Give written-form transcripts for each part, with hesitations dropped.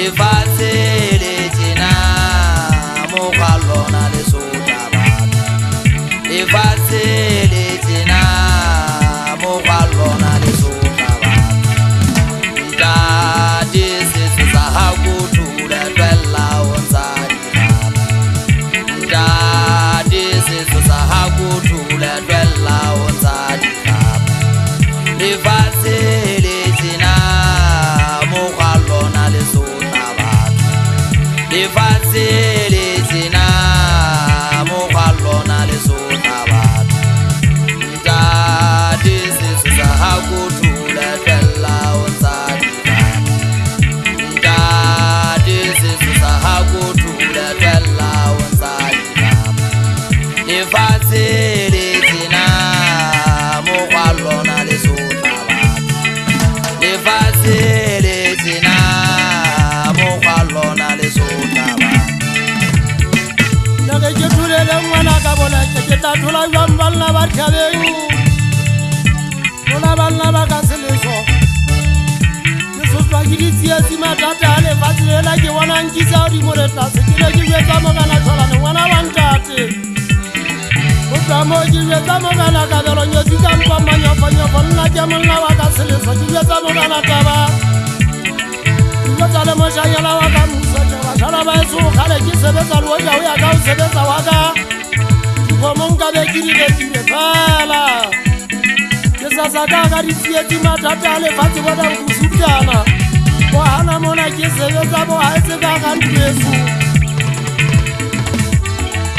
lefatshe le tjena mokgwa lona le sotla batho lefatshe le tjena mokgwa lona le sotla batho ntate setso sa hao thula twella o ntsa dikgaba ntate setso sa hao thula twella o ntsa dikgaba lefatshe le tjena mokgwa lona le sotla batho lefatshe le tjena mokgwa lona le sotla batho ntate setso sa hao thula twella o ntsa dikgaba ntate setso sa hao thula twella o ntsa dikgaba lefatshe le tjena mokgwa lona le sotla batho lefatshe le tjena mokgwa lona le sotla batho ke ke thulele ngwana ka bona ke tla thola jwang bana ba thabeng bona bana ba ka seleso ke sotswa ke ditsietsi mathata a lefatshe lela ke bona nkisa di more tlase ke ne ke jwetsa mogana tlholane ngwana wa ntate go tswa mo ke jwetsa mogana ka belo nyetsi ka mpa manyofonyofo nna ke monna wa ka seleso ke jwetsa mogana taba ke jwetsa le moshanyana wa ka musotho bašhala ba eso kgale ke sebetsa le oja o ya ka o sebetsa wa ka dikgomong ka be ke di bekile fela ke sasa ka ka ditsietsi mathata a lefatshe bona bosutana go hana mona ke sebetsa bo haetse ka ga ntweso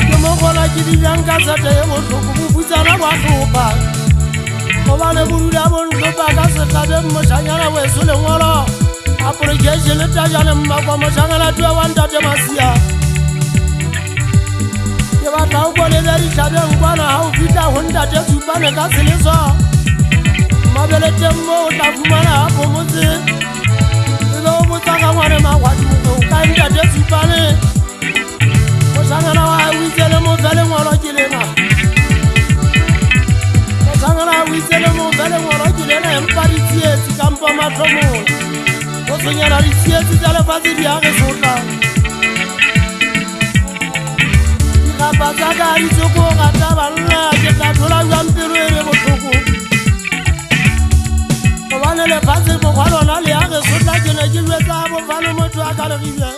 ke mo gona ke dijang ka sete e botlhoko bobutsana ba tlhopa gobane boduda bontlhopa ka setlhabeng mošanyana weso lengwalo application le tajane mmakwa mošanyana tue wa ntate masia ke batla o bolele ditlhabeng kwana ga o fitlha go ntate tsupane ka seleso mabeleteng mo o tla fumana gapo motse ebe o botsa ka ngwane magwadimo ka ntate tsupane mošanyana wa o itse le mofele ngwalo ke lena mošanyana o itse le mofele ngwalo ke lena empa ditsietsi kampa matlhomong go tshwenyana ditsietsi tsa lefatshe di a re sotla dikgapa tsa ka ditsoko gata banna ke tla thola jwang pelo e le botlhoko gobane lefatshe mokgwa lona le a re sotla ke ne ke jwetsa bofano motho a ka legile